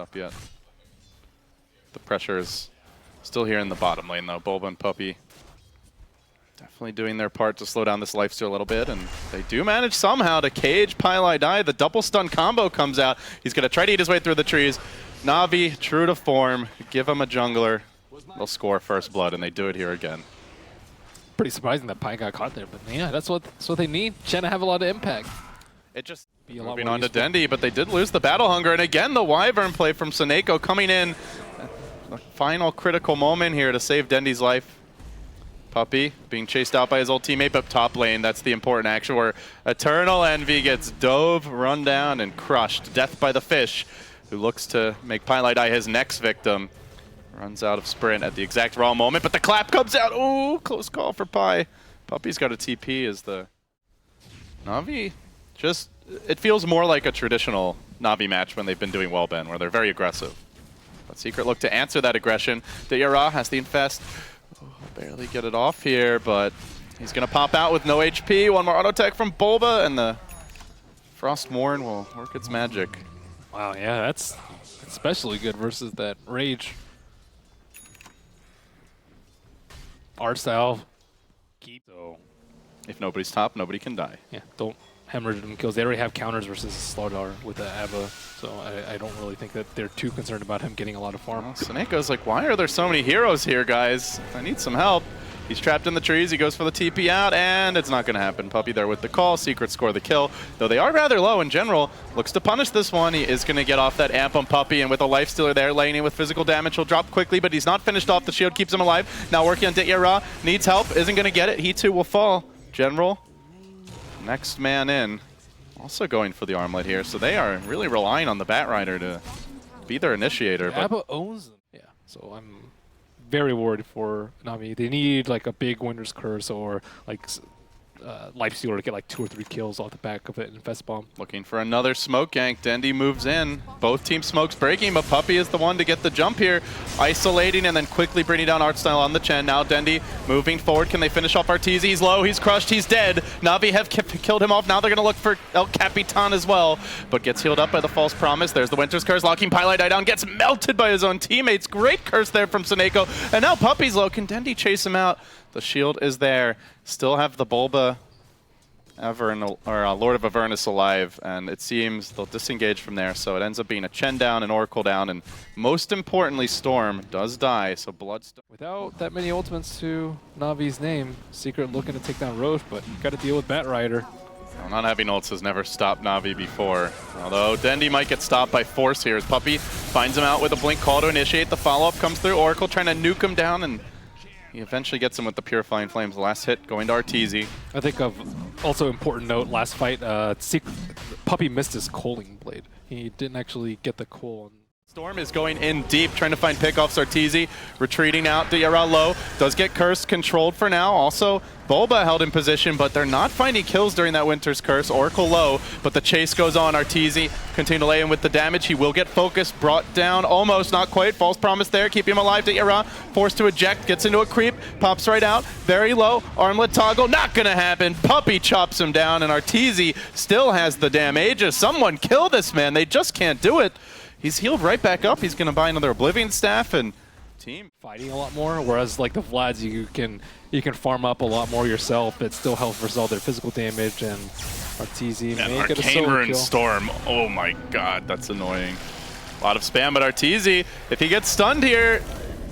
up yet. The pressure is still here in the bottom lane, though. Bulba and Puppey definitely doing their part to slow down this lifesteal a little bit, and they do manage somehow to cage PyLi. The double stun combo comes out. He's going to try to eat his way through the trees. Na'Vi, true to form, give him a jungler. They'll score first blood, and they do it here again. Pretty surprising that Pi got caught there, but yeah, that's what they need. Chen to have a lot of impact. It just be a lot moving more on to useful. Dendi, but they did lose the battle hunger, and again the Wyvern play from SoNNeikO coming in. The final critical moment here to save Dendi's life. Puppey being chased out by his old teammate, but top lane, that's the important action where EternaLEnVy gets dove, run down, and crushed. Death by the fish, who looks to make PyLi his next victim. Runs out of sprint at the exact wrong moment, but the clap comes out. Ooh, close call for Pi. Puppey's got a TP as the Na'Vi just, it feels more like a traditional Na'Vi match when they've been doing well, Ben, where they're very aggressive. But Secret look to answer that aggression. Vi.Ditya Ra has the infest. Barely get it off here, but he's going to pop out with no HP. One more auto tech from Bulba, and the Frost Morn will work its magic. Wow, yeah, that's especially good versus that Rage. Art style. Keep. So, if nobody's top, nobody can die. yeah, don't hemorrhage them kills. They already have counters versus Slardar with the Ava, so I don't really think that they're too concerned about him getting a lot of farm. Well, SoNNeikO's like, why are there so many heroes here, guys? I need some help. He's trapped in the trees. He goes for the TP out, and it's not going to happen. Puppey there with the call. Secret score the kill. Though they are rather low in general. Looks to punish this one. He is going to get off that amp on Puppey, and with a lifestealer there, laning with physical damage, he'll drop quickly, but he's not finished off. The shield keeps him alive. Now working on Vi.Ditya Ra. Needs help. Isn't going to get it. He too will fall. General, next man in. Also going for the armlet here. So they are really relying on the Batrider to be their initiator. But Ava owns them. Yeah, so I'm very worried for Na'Vi. They need like a big Winter's Curse or like Lifestealer to get like 2 or 3 kills off the back of it and Fest Bomb. looking for another smoke gank. Dendi moves in. Both team smokes breaking, but Puppey is the one to get the jump here. Isolating and then quickly bringing down Artstyle on the Chen. Now Dendi moving forward. Can they finish off Arteezy? He's low, he's crushed, he's dead. Na'Vi have killed him off. Now they're going to look for El Capitan as well, but gets healed up by the False Promise. There's the Winter's Curse, locking PyLi down. Gets melted by his own teammates. Great curse there from SoNNeikO. And now Puppey's low. Can Dendi chase him out? The shield is there. Still have the Bulba Lord of Avernus alive, and it seems they'll disengage from there, so it ends up being a Chen down, an Oracle down, and most importantly, Storm does die, so Bloodstone. Without that many ultimates to Na'Vi's name, Secret looking to take down Roche, but you got to deal with Batrider. Well, not having ults has never stopped Na'Vi before, although Dendi might get stopped by force here as Puppey finds him out with a blink call to initiate. The follow-up comes through, Oracle trying to nuke him down, and he eventually gets him with the Purifying Flames. The last hit going to Arteezy. I think of also important note, last fight, Puppey missed his Coaling Blade. He didn't actually get the coal on. Storm is going in deep, trying to find pickoffs. Arteezy retreating out. Vi.Ditya Ra low. Does get cursed, controlled for now. Also, Bulba held in position, but they're not finding kills during that Winter's Curse. Oracle low, but the chase goes on. Arteezy continue to lay in with the damage. He will get focused, brought down, almost, not quite. False Promise there, keeping him alive. Vi.Ditya Ra forced to eject, gets into a creep, pops right out. Very low, armlet toggle, not gonna happen. Puppey chops him down, and Arteezy still has the damage. Someone kill this man, they just can't do it. He's healed right back up. He's going to buy another Oblivion Staff and team Fighting a lot more, whereas like the Vlads, you can farm up a lot more yourself. It still helps versus all their physical damage, and Arteezy make it a Arcane solo Rune kill. Storm. Oh my god, that's annoying. A lot of spam, but Arteezy, if he gets stunned here,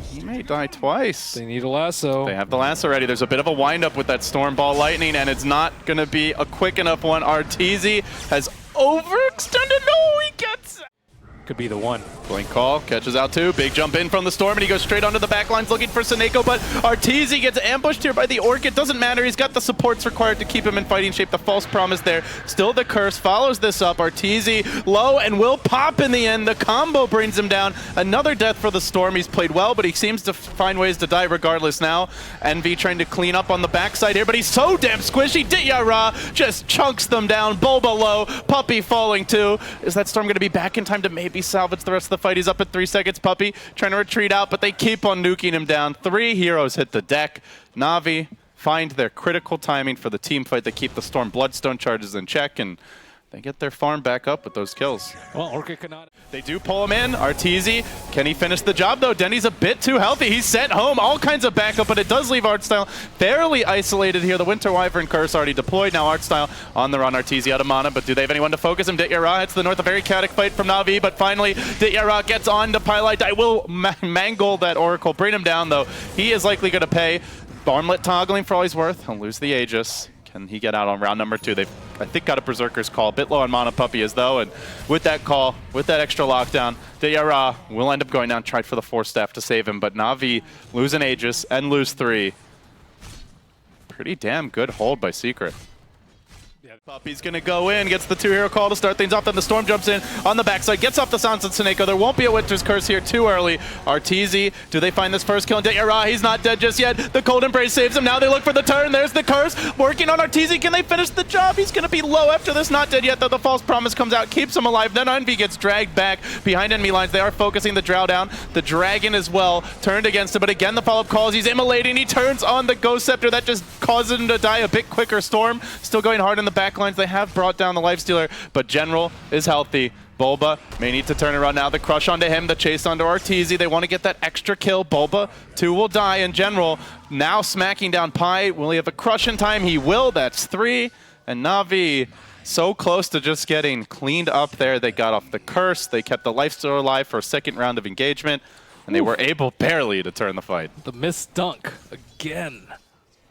he may die twice. They need a lasso. They have the lasso ready. There's a bit of a wind-up with that Storm Ball Lightning, and it's not going to be a quick enough one. Arteezy has overextended. No, he gets it. Could be the one. Blink call, catches out too. Big jump in from the Storm, and he goes straight onto the backlines looking for SoNNeikO, but Arteezy gets ambushed here by the Orc. It doesn't matter. He's got the supports required to keep him in fighting shape. The False Promise there. Still the curse follows this up. Arteezy low and will pop in the end. The combo brings him down. Another death for the Storm. He's played well, but he seems to find ways to die regardless now. Envy trying to clean up on the backside here, but he's so damn squishy. Vi.Ditya Ra just chunks them down. Bulba low. Puppey falling too. Is that Storm going to be back in time to maybe salvage the rest of the fight? He's up at 3 seconds. Puppey trying to retreat out, but they keep on nuking him down. 3 heroes hit the deck. Na'Vi find their critical timing for the team fight to keep the Storm Bloodstone charges in check, and they get their farm back up with those kills. Well, Orchid cannot. They do pull him in. Arteezy, can he finish the job though? Dendi's a bit too healthy. He's sent home, all kinds of backup, but it does leave Artstyle fairly isolated here. The Winter Wyvern Curse already deployed. Now Artstyle on the run. Arteezy out of mana, but do they have anyone to focus him? Vi.Ditya Ra hits the north. A very chaotic fight from Na'Vi, but finally Vi.Ditya Ra gets on to Pylite. I will mangle that Oracle, bring him down though. He is likely going to pay. Armlet toggling for all he's worth. He'll lose the Aegis. Can he get out on round number 2? They've, I think, got a Berserker's Call. A bit low on mana Puppey is though, and with that call, with that extra lockdown, Vi.Ditya Ra will end up going down, tried for the Force Staff to save him, but Na'Vi lose an Aegis and lose 3. Pretty damn good hold by Secret. Puppey's gonna go in, gets the 2-hero call to start things off, then the Storm jumps in on the backside, gets off the Silence of SoNNeikO. There won't be a Winter's Curse here too early. Arteezy, do they find this first kill? And Vi.Ditya Ra, he's not dead just yet. The Cold Embrace saves him. Now they look for the turn. There's the Curse, working on Arteezy. Can they finish the job? He's gonna be low after this. Not dead yet, though. The False Promise comes out, keeps him alive. Then Envy gets dragged back behind enemy lines. They are focusing the Drow down. The Dragon as well, turned against him, but again, the follow-up calls. He's immolating. He turns on the Ghost Scepter. That just causes him to die a bit quicker. Storm still going hard in the back lines. They have brought down the Lifestealer, but GeneRaL is healthy. Bulba may need to turn around now. The crush onto him, the chase onto Arteezy. They want to get that extra kill. Bulba, 2 will die, and GeneRaL now smacking down Pi. Will he have a crush in time? He will. That's 3. And Na'Vi so close to just getting cleaned up there. They got off the curse. They kept the Lifestealer alive for a second round of engagement, and they were able barely to turn the fight. The missed dunk again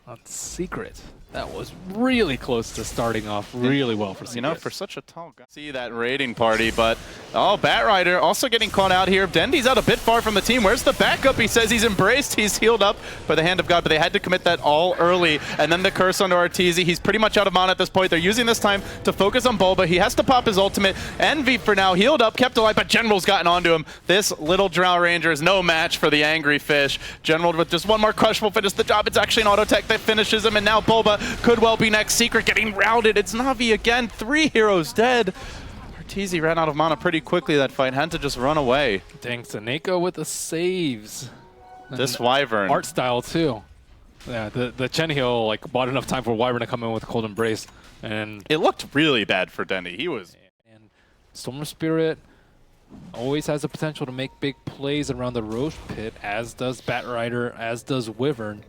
on Secret. That was really close to starting off really well for Secret. You know, for such a tall guy. See that raiding party, but oh, Batrider also getting caught out here. Dendi's out a bit far from the team. Where's the backup? He says he's embraced. He's healed up by the hand of God, but they had to commit that all early. And then the curse onto Arteezy. He's pretty much out of mana at this point. They're using this time to focus on Bulba. He has to pop his ultimate. Envy for now, healed up, kept alive, but GeneRaL's gotten onto him. This little Drow Ranger is no match for the Angry Fish. GeneRaL with just one more crush will finish the job. It's actually an auto tech that finishes him, and now Bulba could well be next. Secret getting routed. It's Na'Vi again. 3 heroes dead. Arteezy ran out of mana pretty quickly that fight. Had to just run away. Dang, SoNNeikO with the saves. This Wyvern. Artstyle too. Yeah, the Chen heal like bought enough time for Wyvern to come in with a Cold Embrace, and it looked really bad for Dendi. He was. And Storm Spirit always has the potential to make big plays around the Roche Pit, as does Batrider, as does Wyvern.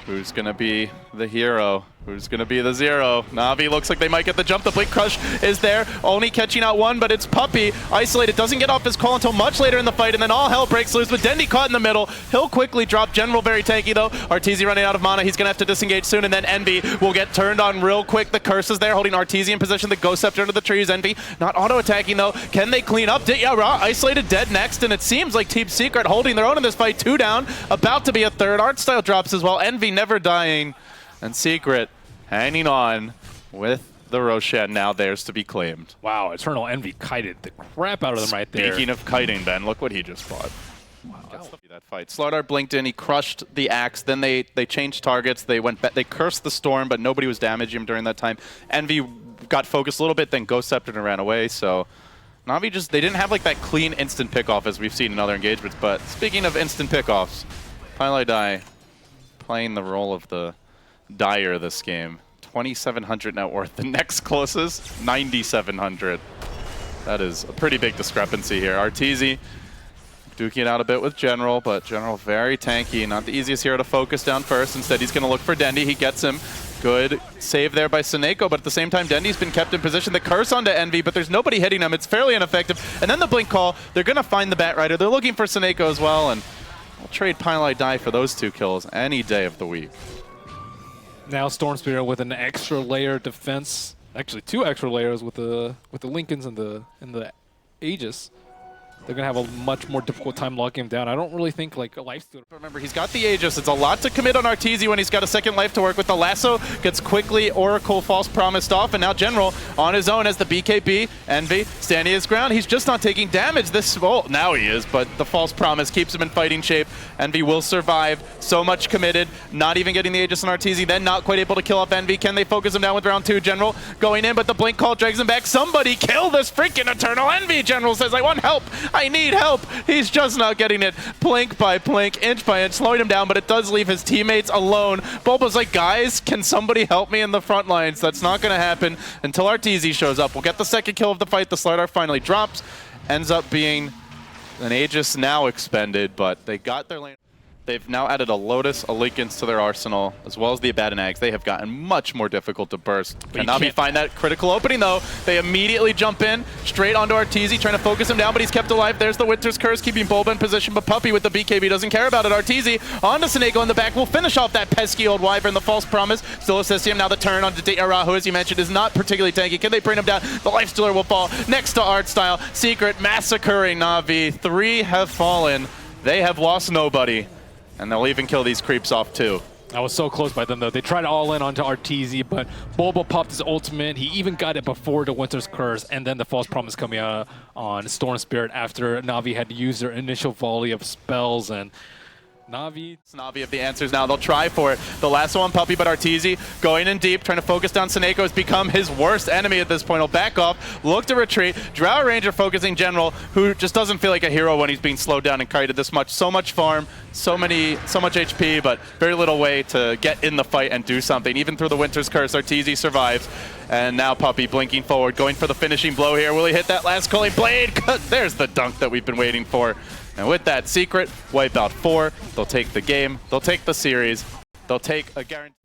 Who's going to be the hero? Who's going to be the 0? Na'Vi looks like they might get the jump. The Blink Crush is there, only catching out 1, but it's Puppey. Isolated, doesn't get off his call until much later in the fight, and then all hell breaks loose with Dendi caught in the middle. He'll quickly drop. GeneRaL very tanky though. Arteezy running out of mana. He's going to have to disengage soon, and then Envy will get turned on real quick. The curse is there, holding Arteezy in position. The Ghost Scepter into the trees. Envy not auto-attacking though. Can they clean up? Vi.Ditya Ra isolated, dead next, and it seems like Team Secret holding their own in this fight. 2 down, about to be a 3rd. Artstyle drops as well. Envy never dying, and Secret hanging on with the Roshan, now theirs to be claimed. Wow, EternaLEnVy kited the crap out of them right there. Speaking of kiting, Ben, look what he just bought. Wow. That fight. Slardar blinked in, he crushed the axe, then they changed targets, they cursed the Storm, but nobody was damaging him during that time. Envy got focused a little bit, then Ghost Scepter and ran away, so Na'Vi just, they didn't have like that clean instant pickoff as we've seen in other engagements, but speaking of instant pickoffs, Pylite playing the role of the Dyer this game. 2,700 net worth. The next closest, 9,700. That is a pretty big discrepancy here. Arteezy duking it out a bit with GeneRaL, but GeneRaL very tanky. Not the easiest hero to focus down first. Instead, he's going to look for Dendi. He gets him. Good save there by SoNNeikO, but at the same time, Dendi's been kept in position. The curse onto Envy, but there's nobody hitting him. It's fairly ineffective. And then the blink call. They're going to find the Batrider. They're looking for SoNNeikO as well, and I'll trade Pylite for those 2 kills any day of the week. Now Storm Spirit with an extra layer defense, actually 2 extra layers with the Lincolns and the Aegis. They're going to have a much more difficult time locking him down. I don't really think like a Lifestealer. Remember, he's got the Aegis. It's a lot to commit on Arteezy when he's got a second life to work with. The lasso gets quickly Oracle False Promised off, and now GeneRaL on his own as the BKB. Envy standing his ground. He's just not taking damage. Well, now he is, but the False Promise keeps him in fighting shape. Envy will survive. So much committed. Not even getting the Aegis on Arteezy, then not quite able to kill off Envy. Can they focus him down with round 2? GeneRaL going in, but the blink call drags him back. Somebody kill this freaking EternaLEnVy! GeneRaL says, I want help. I need help. He's just not getting it. Plink by plink, inch by inch, slowing him down, but it does leave his teammates alone. Bulba's like, guys, can somebody help me in the front lines? That's not going to happen until Arteezy shows up. We'll get the second kill of the fight. The Slardar finally drops. Ends up being an Aegis now expended, but they got their lane. They've now added a Lotus, a Linken's to their arsenal, as well as the Abaddon-Ags. They have gotten much more difficult to burst. Can Navi find that critical opening, though? They immediately jump in, straight onto Arteezy, trying to focus him down, but he's kept alive. There's the Winter's Curse, keeping Bulba in position, but Puppey with the BKB doesn't care about it. Arteezy onto SoNNeikO in the back will finish off that pesky old Wyvern, the false promise. Still assisting him. Now the turn on Vi.Ditya Ra, who, as you mentioned, is not particularly tanky. Can they bring him down? The Lifestealer will fall next to Artstyle. Secret massacring Navi. 3 have fallen. They have lost nobody. And they'll even kill these creeps off too. That was so close by them though. They tried all in onto Arteezy, but Bulba popped his ultimate. He even got it before the Winter's Curse, and then the False Promise coming out on Storm Spirit after Navi had used their initial volley of spells. And Navi have the answers now. They'll try for it. The last one, Puppey, but Arteezy going in deep, trying to focus down SoNNeikO, has become his worst enemy at this point. He'll back off, look to retreat. Drow Ranger focusing General, who just doesn't feel like a hero when he's being slowed down and kited this much. So much farm, so much HP, but very little way to get in the fight and do something. Even through the Winter's Curse, Arteezy survives. And now Puppey blinking forward, going for the finishing blow here. Will he hit that last Culling Blade? There's the dunk that we've been waiting for. And with that, Secret wipe out 4. They'll take the game. They'll take the series. They'll take a guarantee.